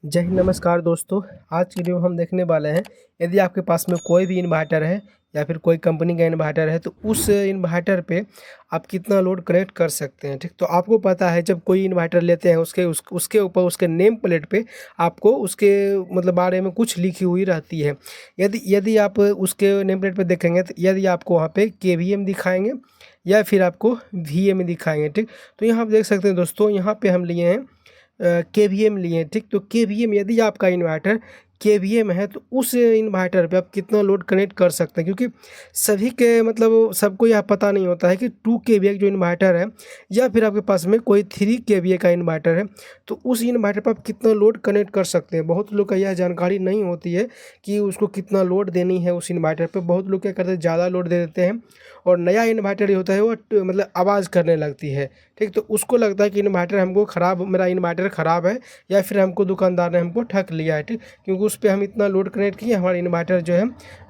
जय हिंद, नमस्कार दोस्तों। आज की वीडियो में हम देखने वाले हैं, यदि आपके पास में कोई भी इन्वर्टर है या फिर कोई कंपनी का इन्वर्टर है तो उस इन्वर्टर पे आप कितना लोड कनेक्ट कर सकते हैं। ठीक, तो आपको पता है जब कोई इन्वर्टर लेते हैं उसके ऊपर उसके नेम प्लेट पे आपको उसके मतलब बारे में कुछ लिखी हुई रहती है। यदि यदि आप उसके नेम प्लेट पे देखेंगे तो यदि आपको वहाँ पे केवीएम दिखाएंगे या फिर आपको वीएम दिखाएंगे। ठीक, तो यहाँ आप देख सकते हैं दोस्तों, यहाँ पे हम लिए हैं केवीएम लिए। ठीक, तो केवीएम यदि आपका इन्वर्टर केवीएम है तो उस इन्वर्टर पे आप कितना लोड कनेक्ट कर सकते हैं, क्योंकि सभी के मतलब सबको यह पता नहीं होता है कि 2 केवीए जो इन्वर्टर है या फिर आपके पास में कोई 3 केवीए का इन्वर्टर है तो उस इन्वर्टर पर आप कितना लोड कनेक्ट कर सकते हैं। बहुत लोग का यह जानकारी नहीं होती है कि उसको कितना लोड देनी है उस इन्वर्टर पे। बहुत लोग क्या करते हैं, ज़्यादा लोड दे देते हैं और नया इन्वर्टर ही होता है वो मतलब आवाज़ करने लगती है। ठीक, तो उसको लगता है कि इन्वर्टर हमको ख़राब, मेरा इन्वर्टर ख़राब है या फिर हमको दुकानदार ने हमको ठग लिया है। ठीक, क्योंकि उस पे हम इतना लोड कनेक्ट किए, हमारा इन्वर्टर जो है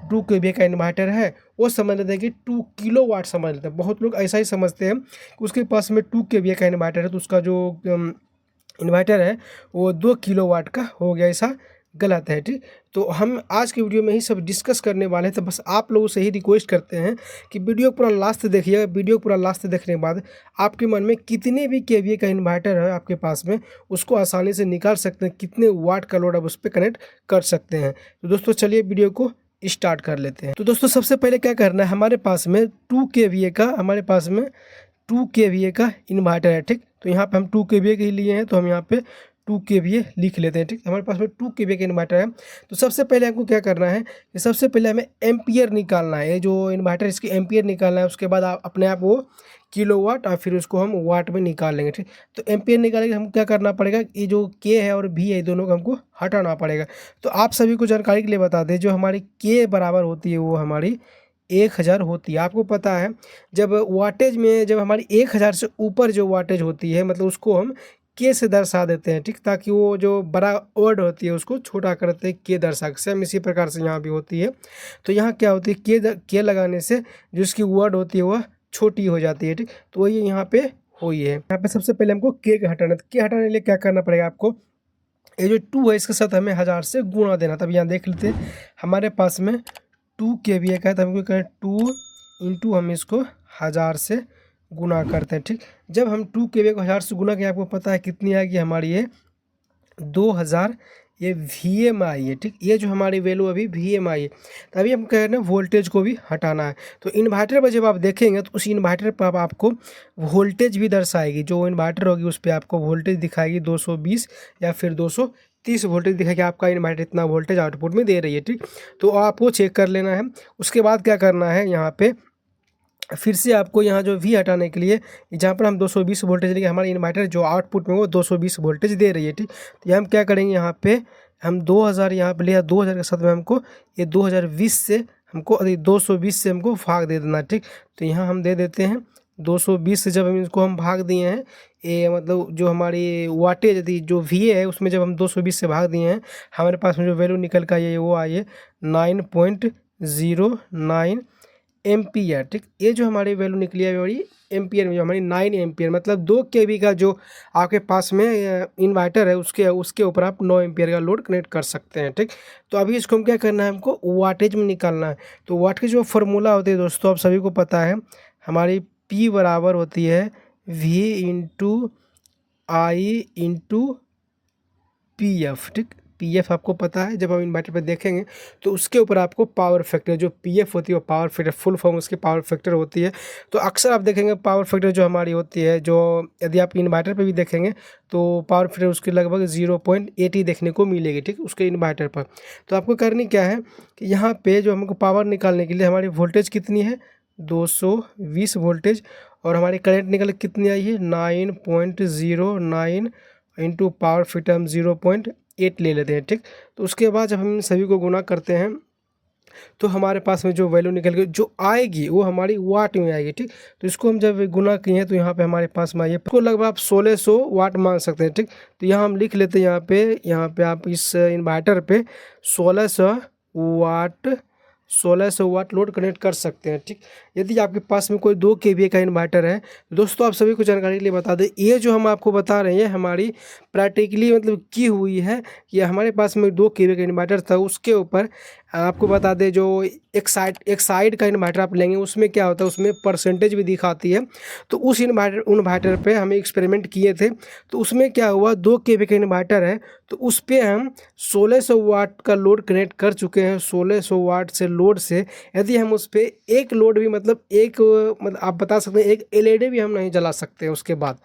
2 केवीए का इन्वर्टर है वो समझ लेते हैं कि 2 किलोवाट समझ लेते हैं। बहुत लोग ऐसा ही समझते हैं कि उसके पास में 2 केवीए का इन्वर्टर है तो उसका जो इन्वर्टर है वो 2 किलोवाट का हो गया, ऐसा गलत है। ठीक, तो हम आज की वीडियो में ही सब डिस्कस करने वाले हैं। तो बस आप लोगों से ही रिक्वेस्ट करते हैं कि वीडियो पूरा लास्ट देखिएगा। वीडियो पूरा लास्ट देखने के बाद आपके मन में कितने भी केवीए का इन्वर्टर है आपके पास में उसको आसानी से निकाल सकते हैं, कितने वाट का लोड आप उस पर कनेक्ट कर सकते हैं। तो दोस्तों चलिए वीडियो को स्टार्ट कर लेते हैं। तो दोस्तों सबसे पहले क्या करना है, हमारे पास में 2 केवीए का हमारे पास में 2 केवीए का इन्वर्टर है। ठीक, तो यहाँ पे हम 2 केवीए के ही लिए हैं तो हम यहाँ पे 2 केवीए लिख लेते हैं। ठीक, हमारे पास में 2 केवीए का इन्वर्टर है। तो सबसे पहले हमको क्या करना है कि सबसे पहले हमें एम्पियर निकालना है। ये जो इन्वर्टर इसकी एम्पियर निकालना है, उसके बाद आप अपने आप वो किलोवाट और फिर उसको हम वाट में निकाल लेंगे। ठीक, तो एम्पियर निकालने के हमको क्या करना पड़ेगा, ये जो के है और भी है दोनों को हमको हटाना पड़ेगा। तो आप सभी को जानकारी के लिए बता दें, जो हमारी के बराबर होती है वो हमारी 1000 होती है। आपको पता है जब वाटेज में जब हमारी 1000 से ऊपर जो वाटेज होती है मतलब उसको हम के से दर्शा देते हैं। ठीक, ताकि वो जो बड़ा वर्ड होती है उसको छोटा करते हैं के दर्शा के। सेम इसी प्रकार से यहाँ भी होती है। तो यहाँ क्या होती है, के लगाने से जो इसकी वर्ड होती है वह छोटी हो जाती है। ठीक, तो वही यहाँ पे हुई है। यहाँ पे सबसे पहले हमको के हटाना, तो के हटाने के लिए क्या करना पड़ेगा आपको, ये जो 2 है इसके साथ हमें 1000 से गुणा देना। तब यहाँ देख लेते हैं हमारे पास में 2 केवीए का है तो हमको करें 2 इंटू हम इसको 1000 से गुना करते हैं। ठीक, जब हम 2 केवीए को 1000 से गुना किया, आपको पता है कितनी आएगी हमारी, ये 2000 ये वीएम आई है। ठीक, ये जो हमारी वैल्यू अभी वीएम आई है। तो अभी हम कह रहे हैं वोल्टेज को भी हटाना है। तो इन्वर्टर पर जब आप देखेंगे तो उस इन्वर्टर पर आपको वोल्टेज भी दर्शाएगी। जो इन्वर्टर होगी उस पर आपको वोल्टेज दिखाएगी 220 या फिर 230 वोल्टेज दिखाएगी। आपका इन्वर्टर इतना वोल्टेज आउटपुट में दे रही है। ठीक, तो आपको चेक कर लेना है। उसके बाद क्या करना है, यहाँ पे फिर से आपको यहाँ जो वी हटाने के लिए जहाँ पर हम 220 वोल्टेज लेंगे, हमारे इन्वर्टर जो आउटपुट में वो 220 वोल्टेज दे रही है। ठीक, तो ये हम क्या करेंगे, यहाँ पे हम 2000 यहाँ पे लिया, 2000 के साथ में हमको ये 2020 से हमको 220 से हमको भाग दे देना। ठीक, तो यहाँ हम दे देते हैं 220 से जब हम इसको हम भाग दिए हैं, ये मतलब जो हमारी वाटेज थी जो वी है उसमें जब हम 220 से भाग दिए हैं, हमारे पास में जो वैल्यू निकल कर आई है वो आई है 9.09 एम्पियर। ठीक, ये जो हमारी वैल्यू निकली है बड़ी एम्पियर में, जो हमारी 9 एम्पियर मतलब 2 केवी का जो आपके पास में इन्वर्टर है उसके ऊपर आप 9 एम्पियर का लोड कनेक्ट कर सकते हैं। ठीक, तो अभी इसको हम क्या करना है, हमको वाटेज में निकालना है। तो वाट की जो फॉर्मूला होती है दोस्तों आप सभी को पता है, हमारी पी बराबर होती है V into I into P F. ठीक, पी एफ आपको पता है, जब हम इन्वर्टर पे देखेंगे तो उसके ऊपर आपको पावर फैक्टर जो पी एफ होती है वो पावर फैक्टर फुल फॉर्म उसकी पावर फैक्टर होती है। तो अक्सर आप देखेंगे पावर फैक्टर जो हमारी होती है, जो यदि आप इन्वर्टर पे भी देखेंगे तो पावर फैक्टर उसकी लगभग 0.80 देखने को मिलेगी। ठीक, उसके इन्वर्टर पर। तो आपको करनी क्या है कि यहाँ पे जो हमको पावर निकालने के लिए हमारी वोल्टेज कितनी है 220 वोल्टेज, और हमारी करंट निकल कितनी आई है 9.09 इंटू पावर फैक्टर हम 0.8 ले लेते हैं। ठीक, तो उसके बाद जब हम इन सभी को गुना करते हैं तो हमारे पास में जो वैल्यू निकल के जो आएगी वो हमारी वाट में आएगी। ठीक, तो इसको हम जब गुना किए हैं तो यहाँ पे हमारे पास में आइए इसको लगभग आप 1600 वाट मान सकते हैं। ठीक, तो यहाँ हम लिख लेते हैं, यहाँ पे आप इस इन्वर्टर पे 1600 वाट 1600 वाट लोड कनेक्ट कर सकते हैं। ठीक, यदि आपके पास में कोई 2 केवीए का इन्वर्टर है, दोस्तों आप सभी को जानकारी के लिए बता दें, ये जो हम आपको बता रहे हैं हमारी प्रैक्टिकली मतलब की हुई है कि हमारे पास में 2 केवीए का इन्वर्टर था, उसके ऊपर आपको बता दें जो एक साइड का इन्वर्टर आप लेंगे उसमें क्या होता है, उसमें परसेंटेज भी दिखाती है। तो उस इन्वर्टर पे हम एक्सपेरिमेंट किए थे, तो उसमें क्या हुआ, 2 केवी का इन्वर्टर है तो उस पर हम 1600 वाट का लोड कनेक्ट कर चुके हैं। 1600 वाट से लोड से यदि हम उस पर एक लोड भी मतलब आप बता सकते हैं एक एलईडी भी हम नहीं जला सकते हैं। उसके बाद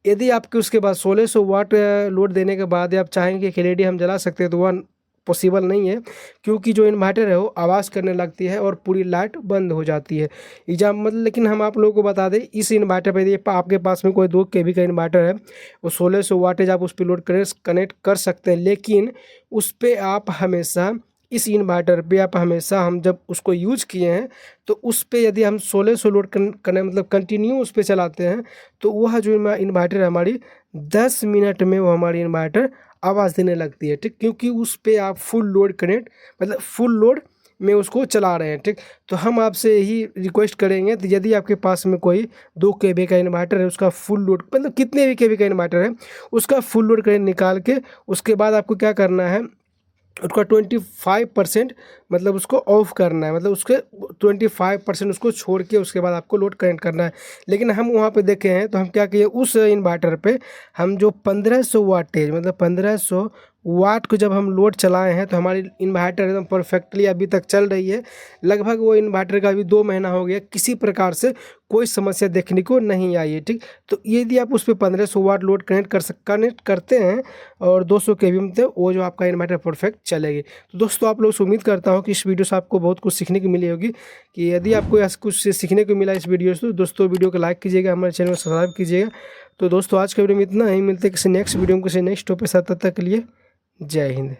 यदि आपके उसके बाद 1600 वाट लोड देने के बाद आप चाहेंगे कि एलईडी हम जला सकते हैं तो वह पॉसिबल नहीं है, क्योंकि जो इन्वर्टर है वो आवाज़ करने लगती है और पूरी लाइट बंद हो जाती है। एग्जाम मतलब लेकिन हम आप लोगों को बता दें, इस इन्वर्टर पर यदि आपके पास में कोई 2 केवी का इन्वर्टर है, वो 1600 वाटेज आप उस पर लोड कनेक्ट कर सकते हैं। लेकिन उस पर आप हमेशा इस इन्वर्टर पे आप हमेशा हम जब उसको यूज किए हैं तो उस पे यदि हम 1600 लोड करने मतलब कंटिन्यू उस पर चलाते हैं तो वह जो इन्वर्टर है हमारी 10 मिनट में वो हमारी इन्वर्टर आवाज़ देने लगती है। ठीक, क्योंकि उस पे आप फुल लोड कनेक्ट मतलब फुल लोड में उसको चला रहे हैं। ठीक, तो हम आपसे यही रिक्वेस्ट करेंगे तो यदि आपके पास में कोई 2 केवी का इन्वर्टर है, उसका फुल लोड मतलब कितने भी केवी का इन्वर्टर है उसका फुल लोड कनेक्ट निकाल के उसके बाद आपको क्या करना है, उसका 25% मतलब उसको ऑफ करना है, मतलब उसके 25% उसको छोड़ के उसके बाद आपको लोड कनेक्ट करना है। लेकिन हम वहाँ पे देखे हैं तो हम क्या किए, उस इन्वर्टर पे हम जो 1500 वाटेज मतलब 1500 वाट को जब हम लोड चलाए हैं तो हमारी इन्वर्टर एकदम परफेक्टली अभी तक चल रही है। लगभग वो इन्वर्टर का अभी 2 महीना हो गया, किसी प्रकार से कोई समस्या देखने को नहीं आई है। ठीक, तो यदि आप उस पर 1500 वाट लोड कनेक्ट करते हैं और 200 केवी में तो वो जो आपका इन्वर्टर परफेक्ट चलेगी। तो दोस्तों आप लोग से उम्मीद करता हूँ कि इस वीडियो से आपको बहुत कुछ सीखने को मिली होगी। कि यदि आपको ऐसा कुछ सीखने को मिला इस वीडियो से तो दोस्तों वीडियो को लाइक कीजिएगा, हमारे चैनल को सब्सक्राइब कीजिएगा। तो दोस्तों आज के वीडियो में इतना ही, मिलते हैं किसी नेक्स्ट वीडियो में किसी नेक्स्ट टॉपिक के साथ, तब तक के लिए जय हिंद।